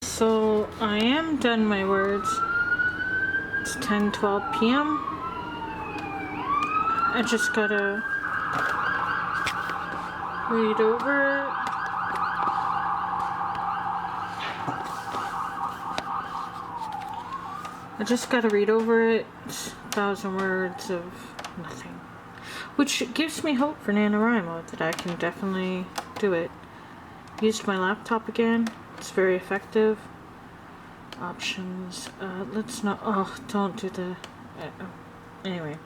So I am done my words. It's 10:12 p.m. I just gotta read over it. I just gotta read over it. It's 1,000 words of nothing. Which gives me hope for NaNoWriMo that I can definitely do it. Used my laptop again. It's very effective. Options. Let's not. Oh, don't do the. Anyway.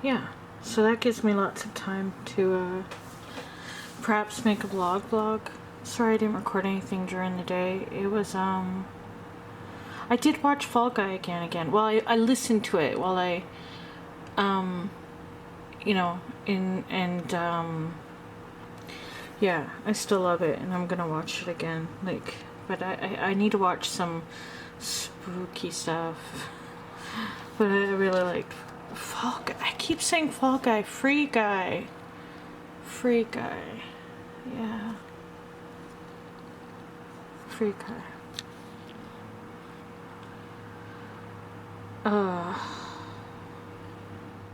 Yeah. So that gives me lots of time to perhaps make a vlog. Sorry I didn't record anything during the day. It was I did watch Fall Guy again. Well, I listened to it while I you know, yeah, I still love it, and I'm gonna watch it again. Like, but I need to watch some spooky stuff. But I really like Fall Guy. I keep saying Fall Guy. Free Guy. Yeah. Free Guy.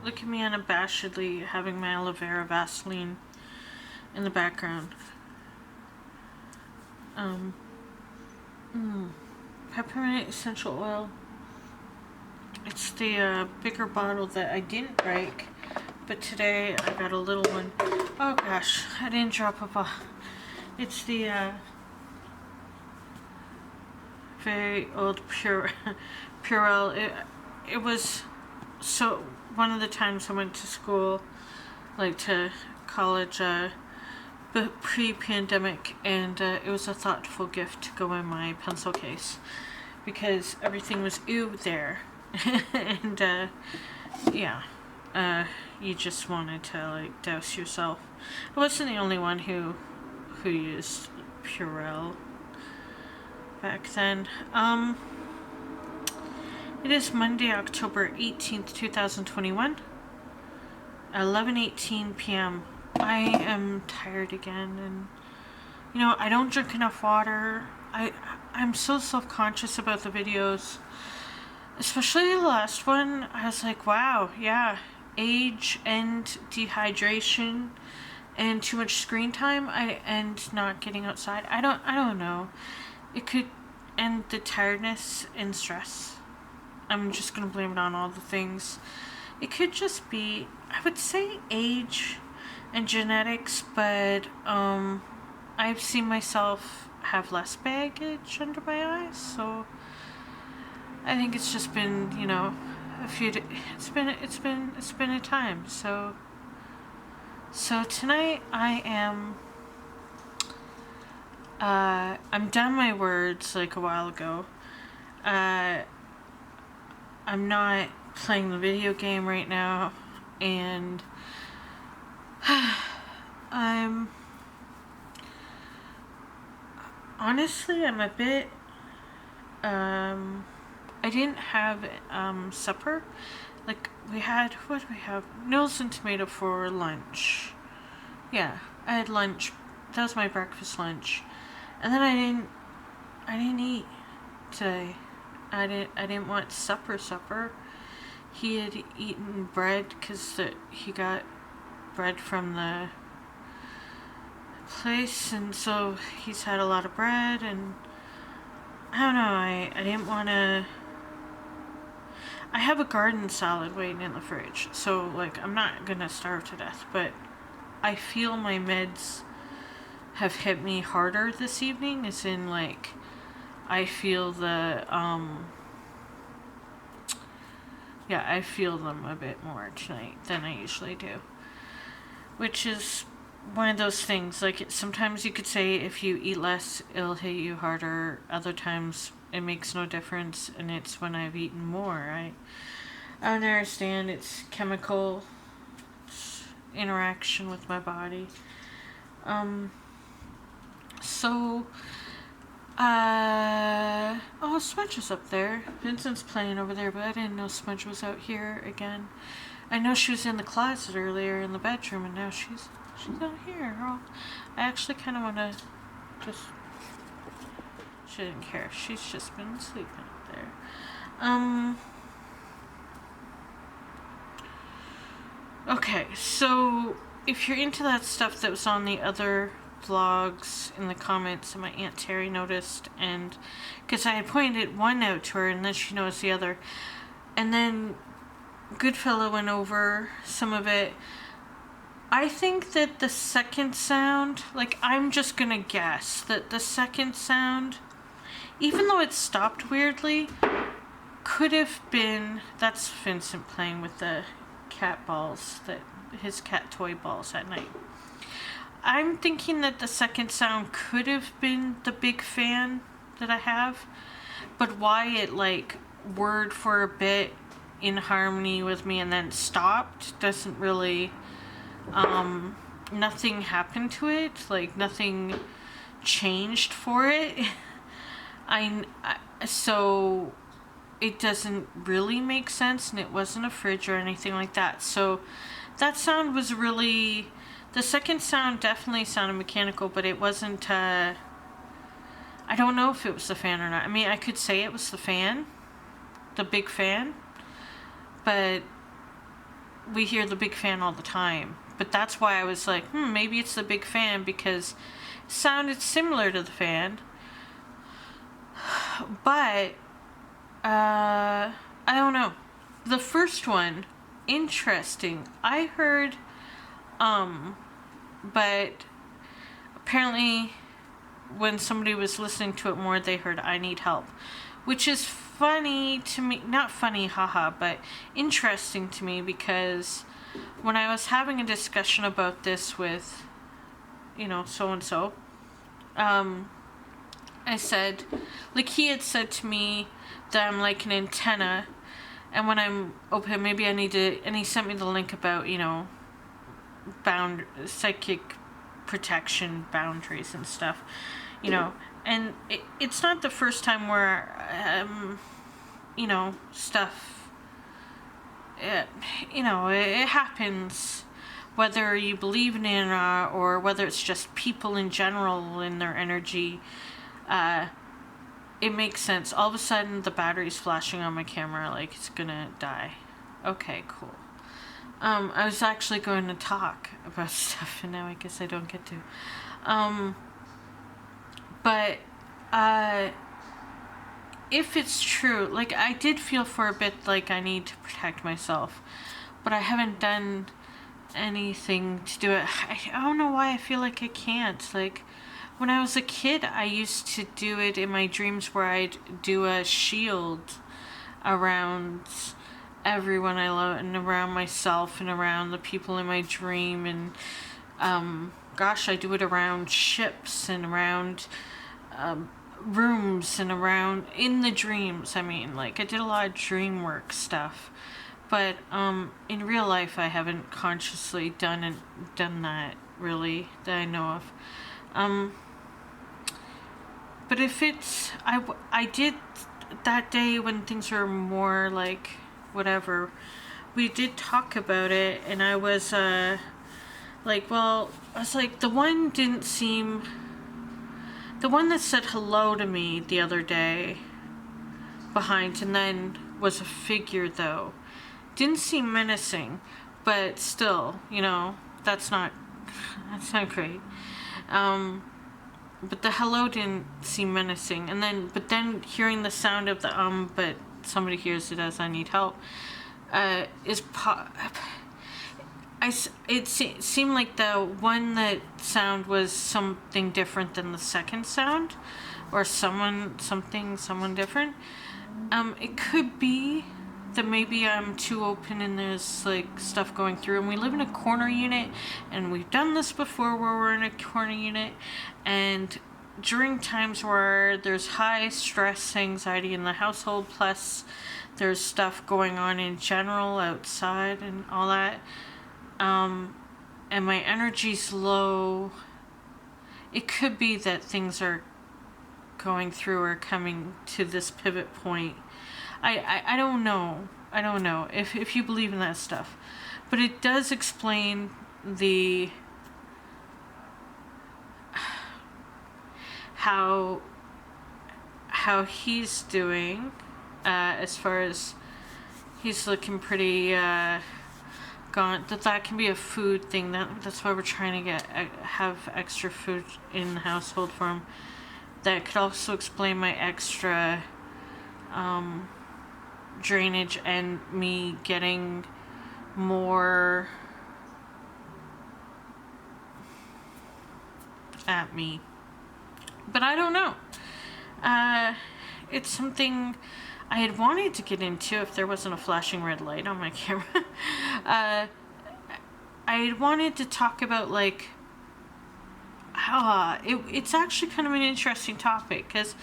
Look at me unabashedly having my aloe vera Vaseline in the background. Peppermint essential oil. It's the bigger bottle that I didn't break, but today I got a little one. Oh gosh, I didn't drop a bottle. It's the very old Purell. It was so one of the times I went to school, like to college, but pre-pandemic, and it was a thoughtful gift to go in my pencil case because everything was there. And yeah, you just wanted to like douse yourself. I wasn't the only one who used Purell back then. It is Monday, October 18th, 2021, 11:18 p.m. I am tired again, and you know, I don't drink enough water. I'm so self-conscious about the videos. Especially the last one, I was like, wow, yeah, age and dehydration and too much screen time and not getting outside. I don't know. It could, and the tiredness and stress. I'm just gonna blame it on all the things. It could just be, I would say, age and genetics, but I've seen myself have less baggage under my eyes, so I think it's just been, you know, it's been a time. So tonight I am I'm done my words like a while ago. I'm not playing the video game right now, and I'm a bit I didn't have supper. Like, we had, what did we have? Noodles and tomato for lunch. Yeah, I had lunch. That was my breakfast lunch. And then I didn't eat today. I didn't want supper. He had eaten bread because he got bread from the place, and so he's had a lot of bread, and I don't know, I didn't want to. I have a garden salad waiting in the fridge, so like I'm not gonna starve to death, but I feel my meds have hit me harder this evening, as in like I feel the yeah, I feel them a bit more tonight than I usually do. Which is one of those things, like, sometimes you could say if you eat less, it'll hit you harder. Other times, it makes no difference, and it's when I've eaten more. I don't understand. It's chemical interaction with my body. Oh, Smudge is up there. Vincent's playing over there, but I didn't know Smudge was out here again. I know she was in the closet earlier in the bedroom, and now she's out here. Oh, I actually kind of want to just... She didn't care. She's just been sleeping up there. Okay, so if you're into that stuff that was on the other vlogs, in the comments, and my Aunt Terry noticed, and because I had pointed one out to her, and then she noticed the other, and then Goodfella went over some of it. I think that the second sound, like, I'm just gonna guess that the second sound, even though it stopped weirdly, could have been, that's Vincent playing with the cat balls, his cat toy balls at night. I'm thinking that the second sound could have been the big fan that I have, but why it, like, whirred for a bit in harmony with me and then stopped doesn't really, nothing happened to it, like, nothing changed for it. So it doesn't really make sense, and it wasn't a fridge or anything like that. So that sound was really, the second sound definitely sounded mechanical, but it wasn't, I don't know if it was the fan or not. I mean, I could say it was the fan, the big fan, but we hear the big fan all the time. But that's why I was like, maybe it's the big fan, because it sounded similar to the fan. But, I don't know. The first one, interesting. I heard, but apparently when somebody was listening to it more, they heard I need help, which is funny to me, not funny, haha, but interesting to me, because when I was having a discussion about this with, so-and-so, I said, like, he had said to me that I'm like an antenna, and when I'm open, maybe I need to, and he sent me the link about, psychic protection boundaries and stuff, and it's not the first time where, stuff, it happens, whether you believe in it or whether it's just people in general in their energy. It makes sense. All of a sudden, the battery's flashing on my camera like it's gonna die. Okay, cool. I was actually going to talk about stuff, and now I guess I don't get to. But if it's true, like, I did feel for a bit like I need to protect myself, but I haven't done anything to do it. I don't know why I feel like I can't. Like, when I was a kid, I used to do it in my dreams where I'd do a shield around everyone I love, and around myself, and around the people in my dream, and I do it around ships, and around rooms, and around in the dreams. I mean, like, I did a lot of dream work stuff, but in real life I haven't consciously done that, really, that I know of. But if it's, I did that day when things were more like whatever, we did talk about it, and I was like, well, I was like, the one that said hello to me the other day behind, and then was a figure, though, didn't seem menacing, but still, that's not great. But the hello didn't seem menacing, but then hearing the sound of the but somebody hears it as I need help, it seemed like the one that sound was something different than the second sound, or someone different. It could be that maybe I'm too open in this like stuff going through, and we live in a corner unit, and we've done this before where we're in a corner unit, and during times where there's high stress, anxiety in the household, plus there's stuff going on in general outside and all that, and my energy's low, it could be that things are going through or coming to this pivot point. I don't know. I don't know if you believe in that stuff. But it does explain the how he's doing, as far as he's looking pretty gone. That can be a food thing. That's why we're trying to have extra food in the household for him. That could also explain my extra drainage and me getting more at me. But I don't know. It's something I had wanted to get into if there wasn't a flashing red light on my camera. I had wanted to talk about like it's actually kind of an interesting topic, because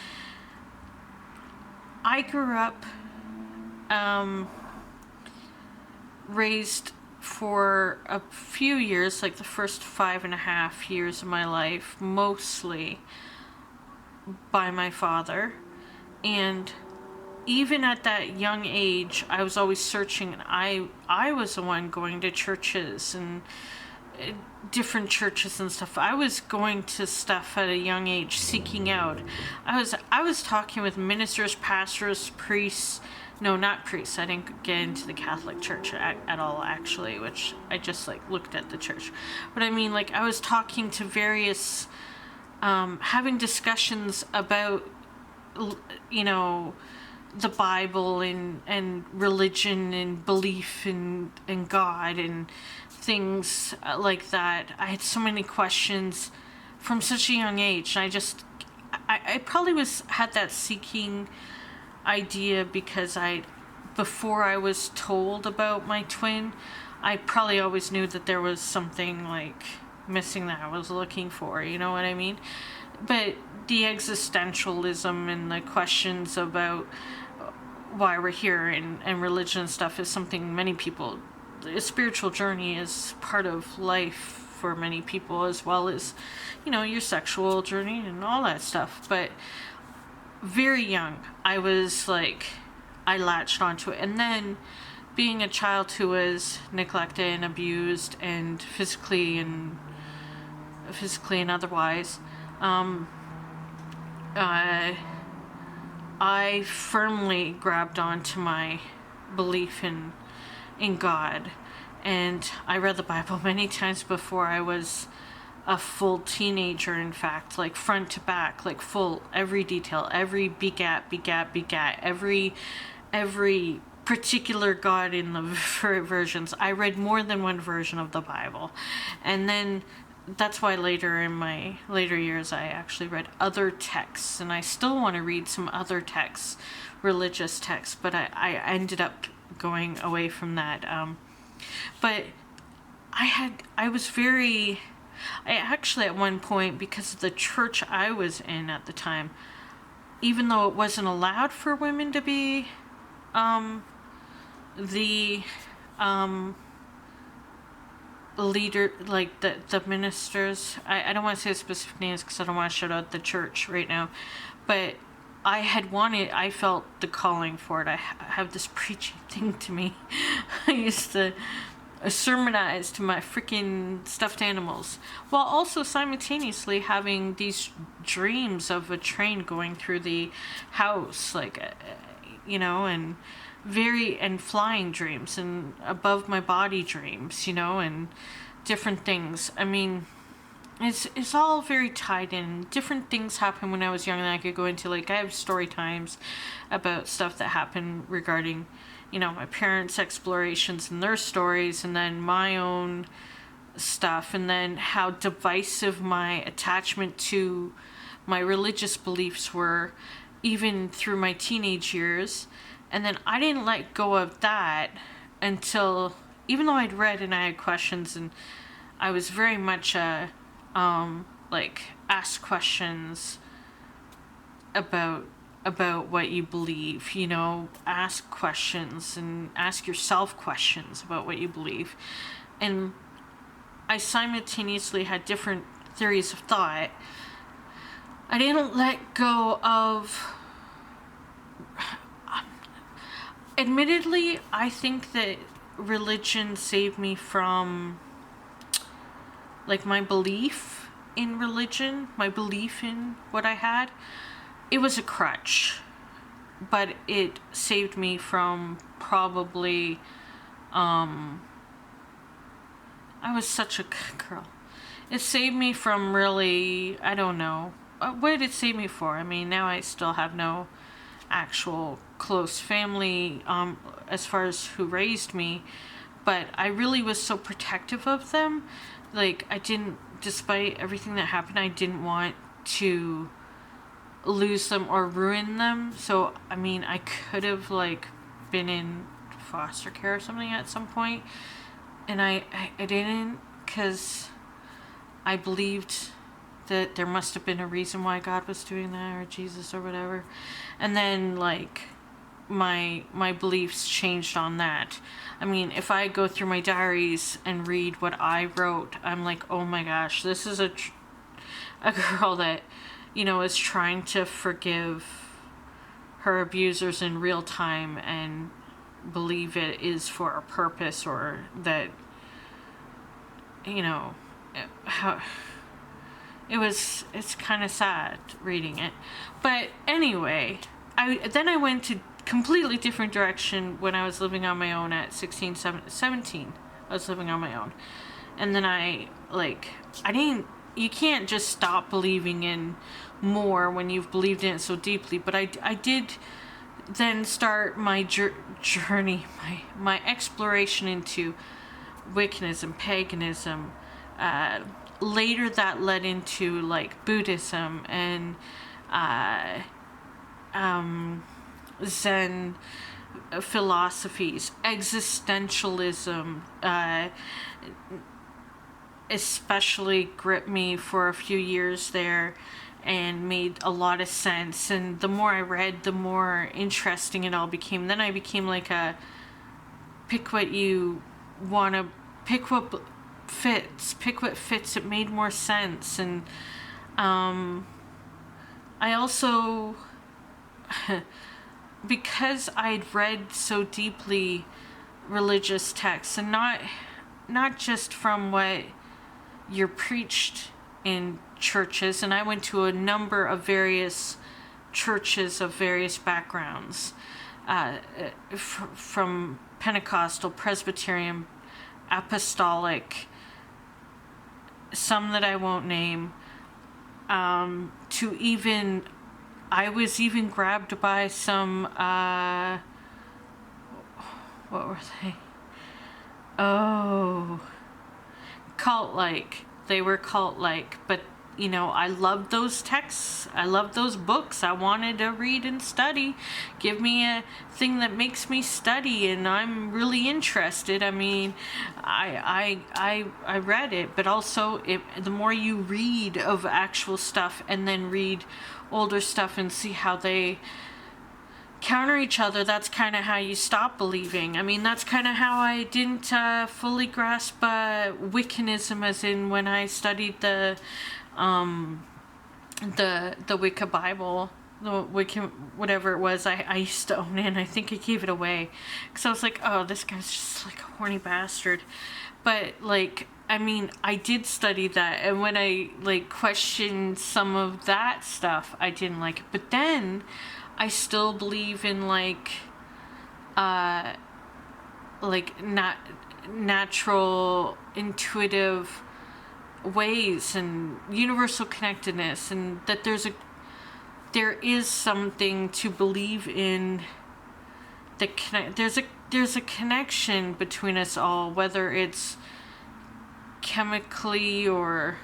I grew up raised for a few years, like the first 5.5 years of my life, mostly by my father. And even at that young age, I was always searching, and I was the one going to churches and different churches and stuff. I was going to stuff at a young age, seeking out. I was talking with ministers, pastors, priests. No, not priests. I didn't get into the Catholic Church at all, actually, which I just like looked at the church. But I mean, like, I was talking to various, having discussions about, you know, the Bible and religion and belief in God and things like that. I had so many questions from such a young age. I probably had that seeking idea because before I was told about my twin, I probably always knew that there was something like missing that I was looking for, you know what I mean? But the existentialism and the questions about why we're here and religion and stuff is something many people, a spiritual journey is part of life for many people, as well as, you know, your sexual journey and all that stuff. But very young, I was like, I latched onto it. And then being a child who was neglected and abused and physically and otherwise, I firmly grabbed onto my belief in God, and I read the Bible many times before I was a full teenager. In fact, like front to back, like full, every detail, every begat, every particular God in the versions. I read more than one version of the Bible, and then that's why later in my later years I actually read other texts, and I still want to read some other texts, religious texts, but I ended up going away from that. But I actually at one point, because of the church I was in at the time, even though it wasn't allowed for women to be the leader, like the ministers, I don't want to say specific names because I don't want to shout out the church right now, but I felt the calling for it. I have this preaching thing to me. I used to sermonize to my freaking stuffed animals, while also simultaneously having these dreams of a train going through the house, like, you know, and flying dreams and above my body dreams, you know, and different things. I mean, it's all very tied in. Different things happened when I was young that I could go into. Like, I have story times about stuff that happened regarding, you know, my parents' explorations and their stories, and then my own stuff, and then how divisive my attachment to my religious beliefs were, even through my teenage years. And then I didn't let go of that until, even though I'd read and I had questions, and I was very much like, ask questions about what you believe, you know, ask questions and ask yourself questions about what you believe. And I simultaneously had different theories of thought. I didn't let go of, admittedly, I think that religion saved me from, like, my belief in religion, my belief in what I had. It was a crutch, but it saved me from probably, I was such a good girl. It saved me from really, I don't know, what did it save me for? I mean, now I still have no actual close family, as far as who raised me, but I really was so protective of them. Like, I didn't, despite everything that happened, I didn't want to lose them or ruin them. So, I mean, I could have, like, been in foster care or something at some point, and I didn't, because I believed that there must have been a reason why God was doing that, or Jesus or whatever. And then, like, my beliefs changed on that. I mean, if I go through my diaries and read what I wrote, I'm like, oh my gosh, this is a girl that, you know, is trying to forgive her abusers in real time and believe it is for a purpose, or that, you know, how it's kind of sad reading it. But anyway, I went to completely different direction when I was living on my own at 17. I was living on my own. And then you can't just stop believing in more when you've believed in it so deeply. But I did then start my journey, my exploration into Wiccanism, paganism. Later that led into, like, Buddhism and Zen philosophies, existentialism, especially gripped me for a few years there and made a lot of sense. And the more I read, the more interesting it all became. Then I became like a pick what fits. It made more sense. And I also, because I'd read so deeply religious texts, and not just from what you're preached in churches, and I went to a number of various churches of various backgrounds, from Pentecostal, Presbyterian, Apostolic, some that I won't name, to even, I was even grabbed by some, what were they? Oh, cult-like. They were cult-like, but, you know, I loved those texts. I loved those books. I wanted to read and study. Give me a thing that makes me study, and I'm really interested. I mean, I read it, but also the more you read of actual stuff and then read older stuff and see how they counter each other, that's kind of how you stop believing. I mean, that's kind of how I didn't fully grasp Wiccanism, as in when I studied the Wicca Bible, the Wicca, whatever it was. I used to own it, and I think I gave it away because I was like, oh, this guy's just like a horny bastard. But, like, I mean, I did study that, and when I, like, questioned some of that stuff, I didn't like it. But then I still believe in, like natural, intuitive ways and universal connectedness, and that there is something to believe in. There's a connection between us all, whether it's chemically or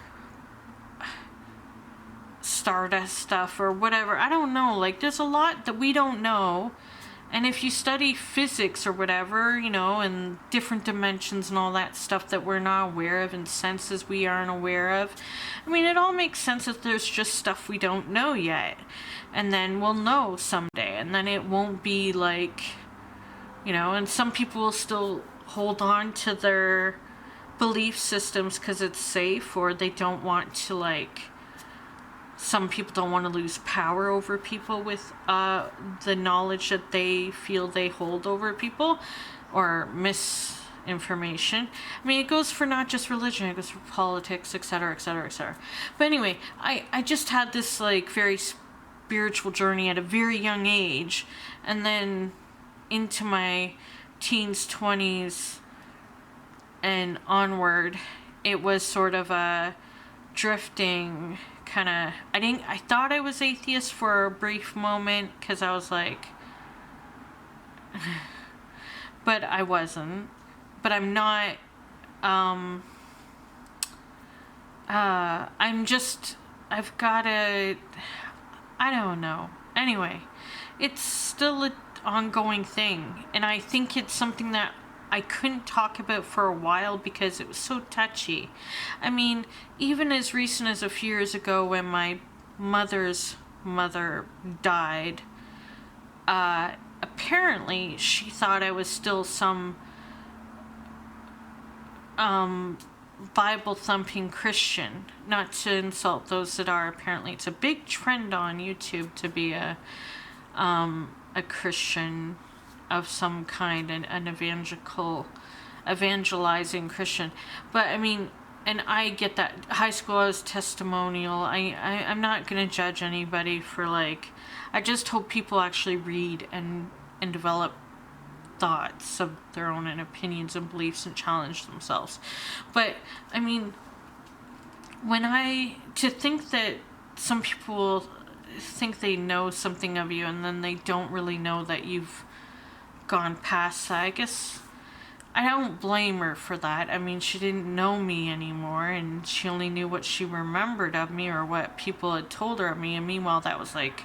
stardust stuff or whatever. I don't know. Like, there's a lot that we don't know, And if you study physics or whatever, you know, and different dimensions and all that stuff that we're not aware of and senses we aren't aware of, I mean, it all makes sense if there's just stuff we don't know yet. And then we'll know someday. And then it won't be like, you know, and some people will still hold on to their belief systems because it's safe, or they don't want to, like, some people don't want to lose power over people with the knowledge that they feel they hold over people, or misinformation. I mean, it goes for not just religion, it goes for politics, etc., etc., etc. But anyway, I just had this, like, very spiritual journey at a very young age, and then into my teens, 20s, and onward, it was sort of a drifting kind of, I thought I was atheist for a brief moment, because I was like, but I wasn't. But I'm not, I've got a, I don't know. Anyway, it's still an ongoing thing, and I think it's something that I couldn't talk about for a while because it was so touchy. I mean, even as recent as a few years ago when my mother's mother died, apparently she thought I was still some Bible-thumping Christian. Not to insult those that are. Apparently it's a big trend on YouTube to be a Christian of some kind, an evangelizing Christian. But I mean, and I get that. High school I was testimonial. I'm not gonna judge anybody for, like, I just hope people actually read and develop thoughts of their own and opinions and beliefs and challenge themselves. But I mean, to think that some people think they know something of you and then they don't really know that you've gone past that. I guess I don't blame her for that. I mean, she didn't know me anymore, and she only knew what she remembered of me or what people had told her of me. And meanwhile, that was like,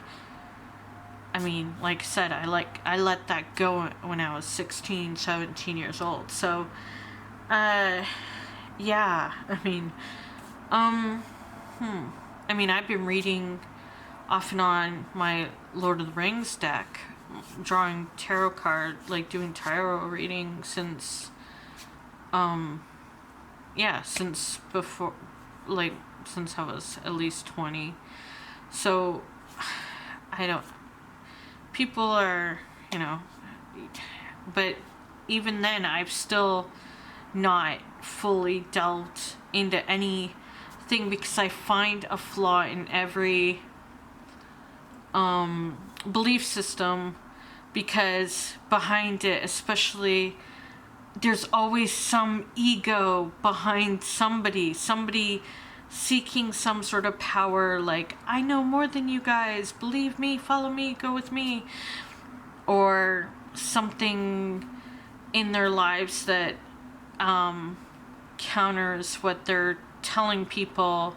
I mean, like I said, I let that go when I was 16, 17 years old. So, yeah, I mean, I mean, I've been reading off and on my Lord of the Rings deck, drawing tarot card, like doing tarot reading since, since before, like, since I was at least 20. So, people are, you know, but even then, I've still not fully delved into anything because I find a flaw in every belief system, because behind it, especially, there's always some ego behind somebody seeking some sort of power, like, I know more than you guys, believe me, follow me, go with me, or something in their lives that counters what they're telling people.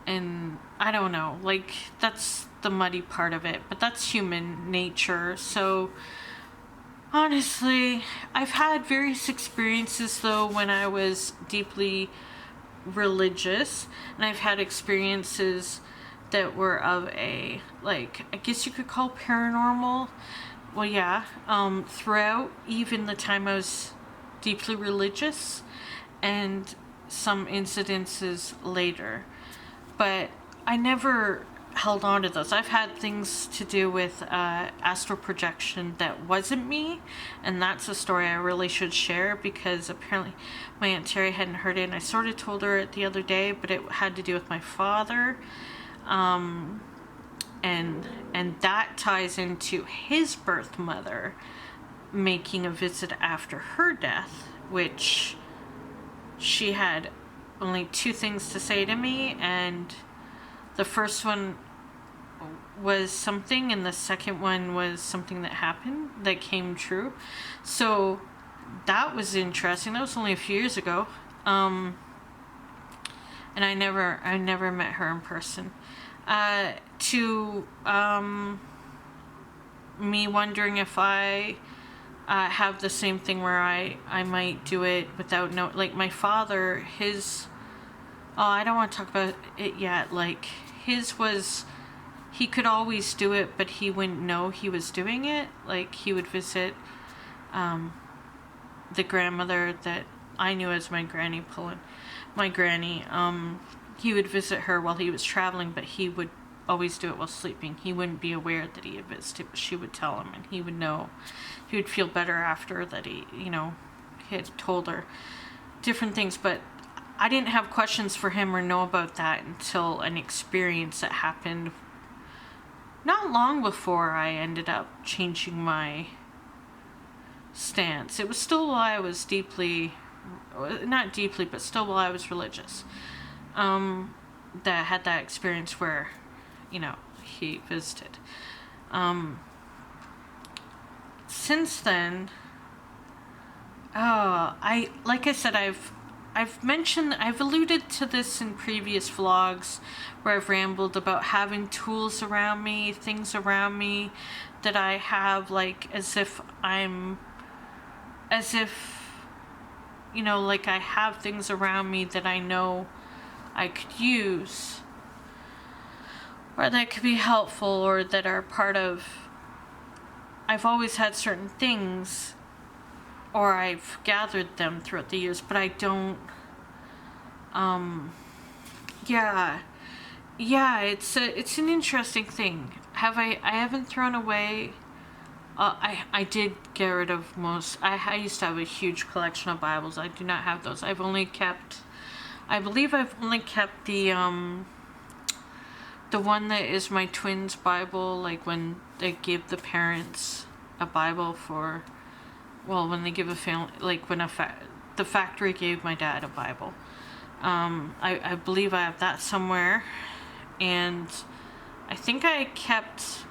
And I don't know, like, that's the muddy part of it, but that's human nature. So honestly, I've had various experiences though when I was deeply religious, and I've had experiences that were of a, like, I guess you could call paranormal. Well, yeah, throughout even the time I was deeply religious, and some incidences later. But I never held on to those. I've had things to do with astral projection that wasn't me, and that's a story I really should share, because apparently my Aunt Terry hadn't heard it, and I sort of told her it the other day, but it had to do with my father, and that ties into his birth mother making a visit after her death, which she had only two things to say to me, and the first one was something, and the second one was something that happened that came true. So that was interesting. That was only a few years ago, and I never met her in person. me wondering if I have the same thing where I might do it without like my father, his, oh, I don't want to talk about it yet. Like his was, he could always do it, but he wouldn't know he was doing it. Like he would visit the grandmother that I knew as my granny, he would visit her while he was traveling, but he would always do it while sleeping. He wouldn't be aware that he had visited, but she would tell him, and he would know. He would feel better after that he had told her different things. But I didn't have questions for him or know about that until an experience that happened not long before I ended up changing my stance. It was still while I was not deeply, but still while I was religious. That had that experience where, he visited. Since then, like I said, I've alluded to this in previous vlogs where I've rambled about having tools around me, things around me that I have, like as if like I have things around me that I know I could use, or that could be helpful, or that are part of, I've always had certain things, or I've gathered them throughout the years, but I don't, it's an interesting thing. I haven't thrown away, I did get rid of most, I used to have a huge collection of Bibles. I do not have those. I believe I've only kept the one that is my twins' Bible, like when they give the parents a Bible when they give a family, like when the factory gave my dad a Bible. I believe I have that somewhere, and I think I kept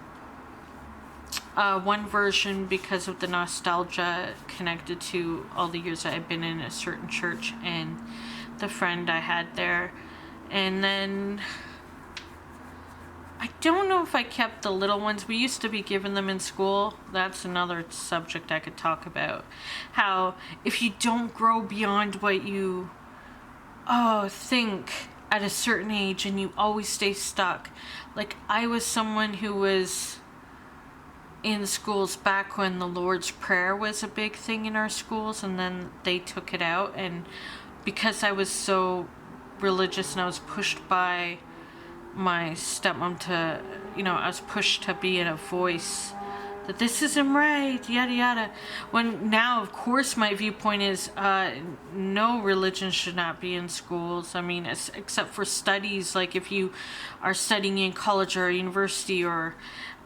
one version because of the nostalgia connected to all the years that I've been in a certain church and the friend I had there. And then I don't know if I kept the little ones. We used to be given them in school. That's another subject I could talk about. How if you don't grow beyond what you think at a certain age, and you always stay stuck. Like I was someone who was in schools back when the Lord's Prayer was a big thing in our schools, and then they took it out, and because I was so religious and I was pushed by my stepmom to, I was pushed to be in a voice that this isn't right, yada yada. When now, of course, my viewpoint is no, religion should not be in schools. I mean, except for studies, like if you are studying in college or university, or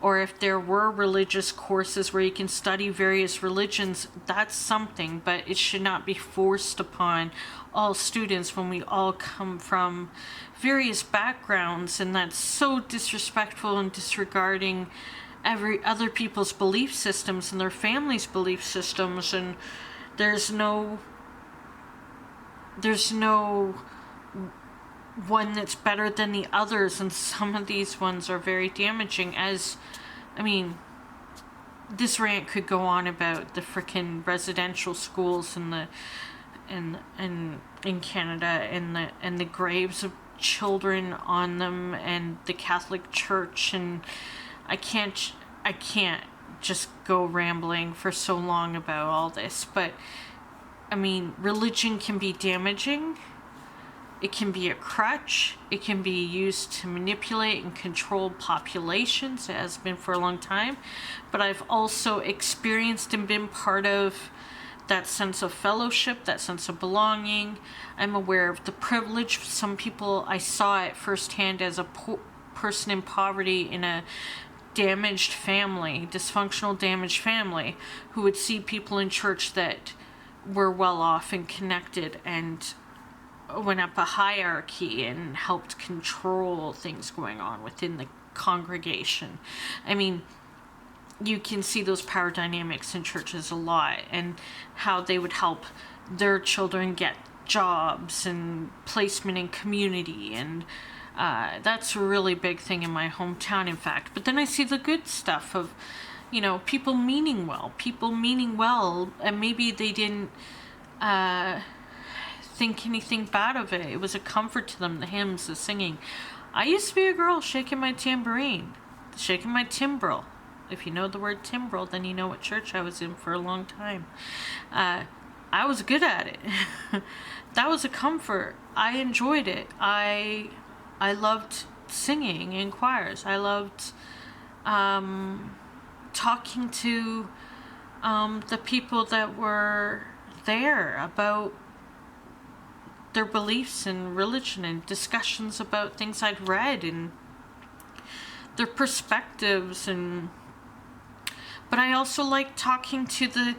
if there were religious courses where you can study various religions, that's something, but it should not be forced upon all students when we all come from various backgrounds, and that's so disrespectful and disregarding other people's belief systems and their families' belief systems, and there's no one that's better than the others, and some of these ones are very damaging. This rant could go on about the frickin' residential schools in Canada, and the graves of children on them, and the Catholic Church, and I can't just go rambling for so long about all this, but religion can be damaging. It can be a crutch. It can be used to manipulate and control populations. It has been for a long time. But I've also experienced and been part of that sense of fellowship, that sense of belonging. I'm aware of the privilege. Some people, I saw it firsthand as a person in poverty in a dysfunctional damaged family, who would see people in church that were well off and connected and went up a hierarchy and helped control things going on within the congregation. You can see those power dynamics in churches a lot, and how they would help their children get jobs and placement in community, and that's a really big thing in my hometown, in fact. But then I see the good stuff of, you know, people meaning well, and maybe they didn't think anything bad of it. It was a comfort to them, the hymns, the singing. I used to be a girl shaking my tambourine, shaking my timbrel. If you know the word timbrel, then you know what church I was in for a long time. I was good at it. That was a comfort. I enjoyed it. I loved singing in choirs. I loved talking to the people that were there about their beliefs in religion, and discussions about things I'd read and their perspectives. But I also liked talking to the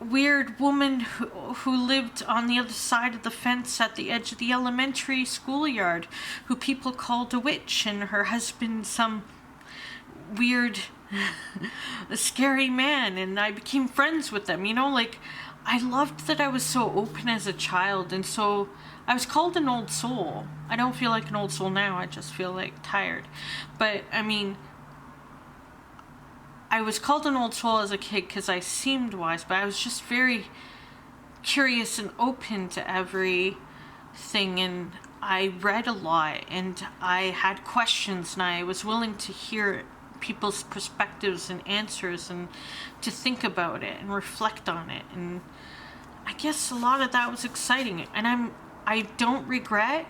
weird woman who lived on the other side of the fence at the edge of the elementary schoolyard, who people called a witch, and her husband some weird scary man, and I became friends with them. You know, like, I loved that I was so open as a child, and so I was called an old soul. I don't feel like an old soul now, I just feel like tired. But I mean, I was called an old soul as a kid because I seemed wise, but I was just very curious and open to everything, and I read a lot, and I had questions, and I was willing to hear people's perspectives and answers, and to think about it and reflect on it. And I guess a lot of that was exciting, and I don't regret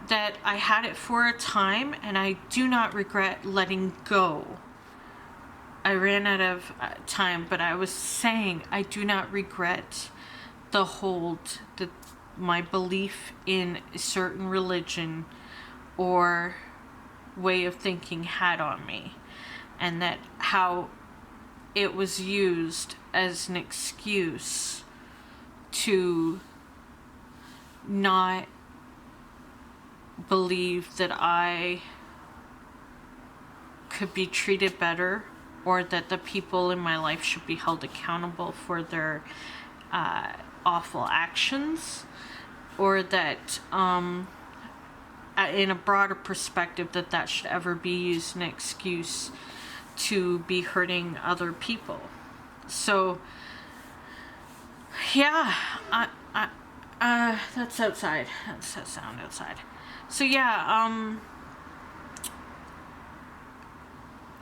that I had it for a time, and I do not regret letting go. I ran out of time, but I was saying I do not regret the hold that my belief in a certain religion or way of thinking had on me, and that how it was used as an excuse to not believe that I could be treated better, or that the people in my life should be held accountable for their awful actions, or that in a broader perspective that should ever be used as an excuse to be hurting other people. So yeah, that's outside. That's that sound outside. So yeah,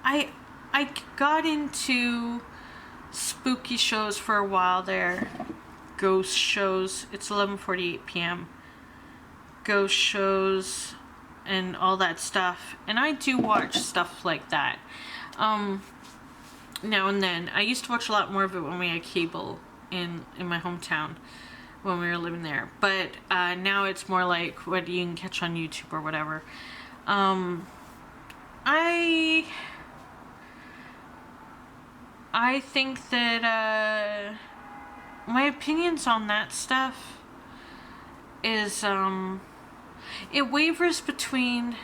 I got into spooky shows for a while there. Ghost shows. It's 11:48 p.m. Ghost shows and all that stuff. And I do watch stuff like that. Now and then. I used to watch a lot more of it when we had cable in my hometown when we were living there. But now it's more like what you can catch on YouTube or whatever. I think that my opinions on that stuff is it wavers between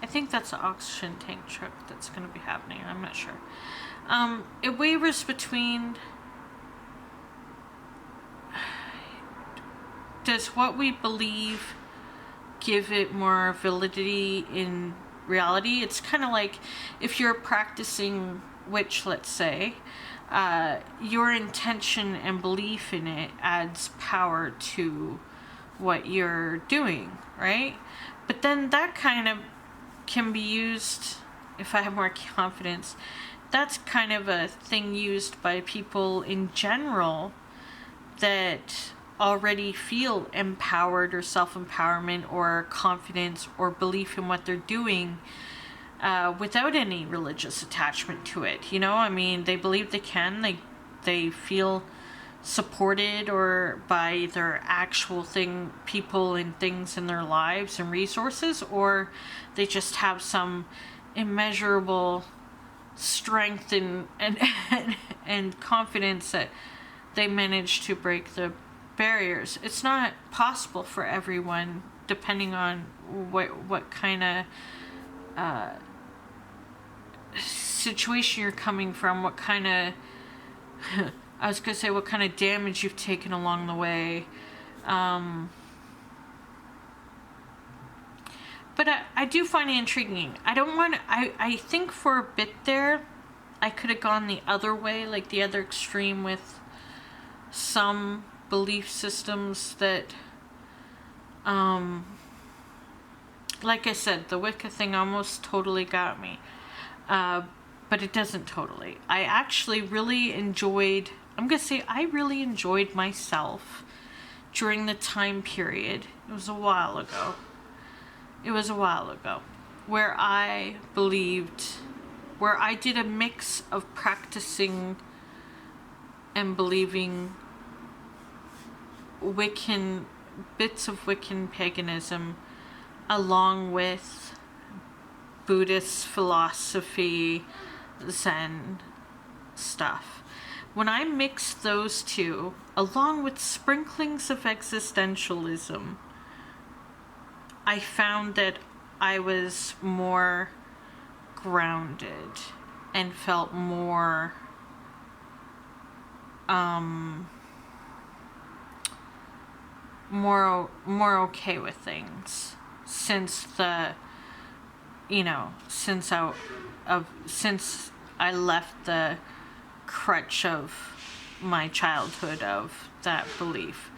I think that's the oxygen tank truck that's going to be happening. I'm not sure. It wavers between, does what we believe give it more validity in reality? It's kind of like if you're a practicing witch, let's say, your intention and belief in it adds power to what you're doing, right? But then that kind of can be used, if I have more confidence, that's kind of a thing used by people in general that already feel empowered or self-empowerment or confidence or belief in what they're doing without any religious attachment to it. You know, I mean, they believe they can, they feel supported or by their actual people and things in their lives and resources, or they just have some immeasurable strength and confidence that they manage to break the barriers. It's not possible for everyone, depending on what kind of situation you're coming from, what kind of I was gonna say what kind of damage you've taken along the way. But I do find it intriguing. I think for a bit there, I could have gone the other way, like the other extreme with some belief systems that, like I said, the Wicca thing almost totally got me. But it doesn't totally. I actually really enjoyed, I'm going to say I really enjoyed myself during the time period. It was a while ago. Where I believed, where I did a mix of practicing and believing Wiccan, bits of Wiccan paganism, along with Buddhist philosophy, Zen stuff. When I mixed those two, along with sprinklings of existentialism, I found that I was more grounded and felt more more okay with things since I left the crutch of my childhood of that belief.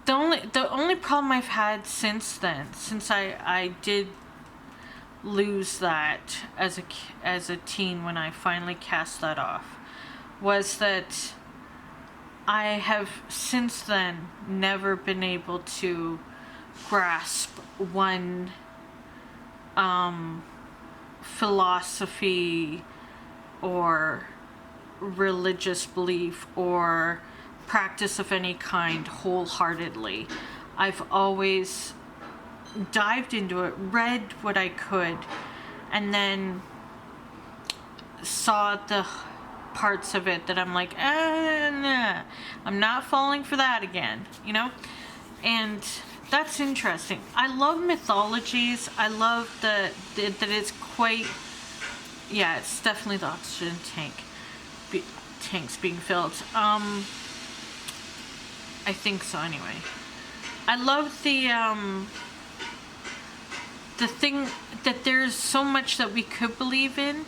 The only problem I've had since then, since I did lose that as a teen when I finally cast that off, was that I have since then never been able to grasp one philosophy or religious belief or practice of any kind wholeheartedly. I've always dived into it, read what I could, and then saw the parts of it that I'm like, nah, I'm not falling for that again, you know? And that's interesting. I love mythologies. I love that it's quite, yeah, it's definitely the oxygen tanks being filled. I think so anyway. I love the thing that there's so much that we could believe in,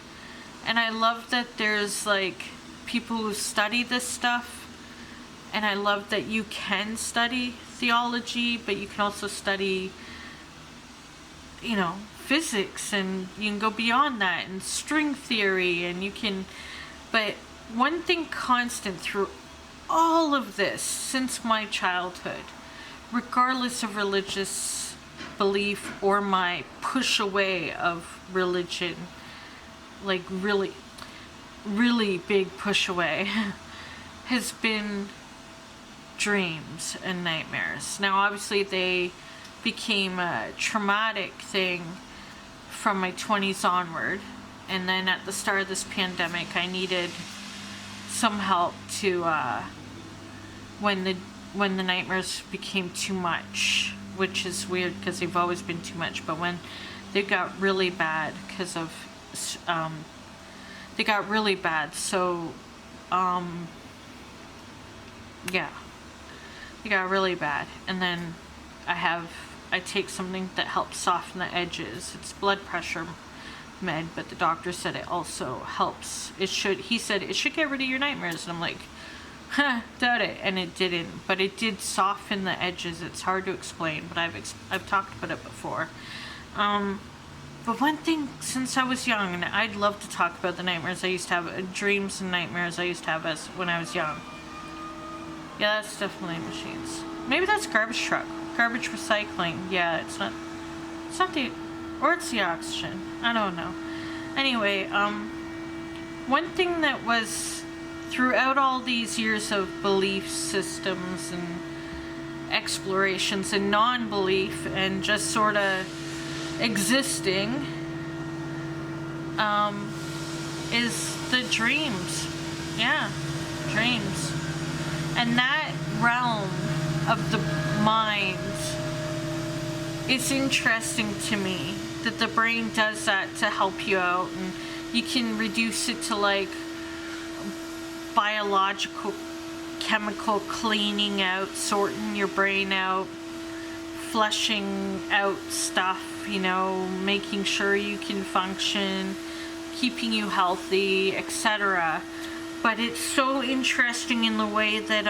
and I love that there's like people who study this stuff, and I love that you can study theology, but you can also study, you know, physics, and you can go beyond that, and string theory, and you can, but one thing constant through all of this since my childhood, regardless of religious belief or my push away of religion, like really, really big push away, has been dreams and nightmares. Now obviously they became a traumatic thing from my 20s onward, and then at the start of this pandemic I needed some help to when the nightmares became too much, which is weird because they've always been too much, but when they got really bad because of they got really bad, so yeah, they got really bad, and then I take something that helps soften the edges. It's blood pressure med, but the doctor said it also helps. He said it should get rid of your nightmares, and I'm like, doubt it. And it didn't, but it did soften the edges. It's hard to explain, but I've talked about it before. But one thing, since I was young, and I'd love to talk about the nightmares I used to have, dreams and nightmares I used to have when I was young. Yeah, that's definitely machines. Maybe that's garbage truck, garbage recycling. Yeah, it's not the, or it's the oxygen. I don't know. Anyway, one thing that was throughout all these years of belief systems and explorations and non-belief and just sort of existing, is the dreams. Yeah, dreams. And that realm of the mind, it's interesting to me that the brain does that to help you out, and you can reduce it to like biological, chemical cleaning out, sorting your brain out, flushing out stuff you know, making sure you can function, keeping you healthy, etc. But it's so interesting in the way that,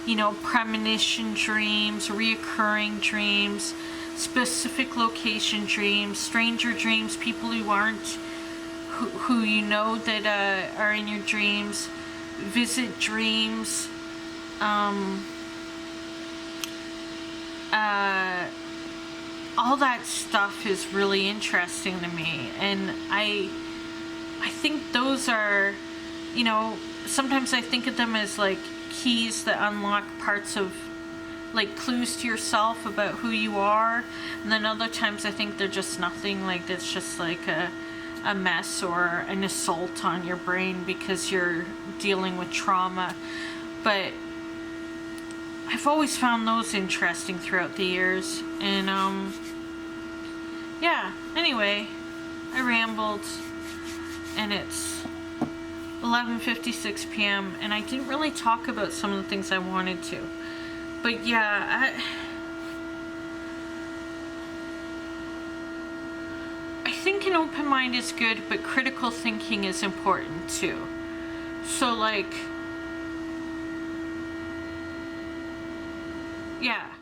you know, premonition dreams, reoccurring dreams, specific location dreams, stranger dreams, people who aren't, who you know that are in your dreams, visit dreams, all that stuff is really interesting to me. And I think those are, you know, sometimes I think of them as like keys that unlock parts of, like, clues to yourself about who you are, and then other times I think they're just nothing, like it's just like a mess or an assault on your brain because you're dealing with trauma. But I've always found those interesting throughout the years. And yeah, anyway, I rambled, and it's 11:56 p.m. and I didn't really talk about some of the things I wanted to. But yeah, I think an open mind is good, but critical thinking is important too. So like, yeah.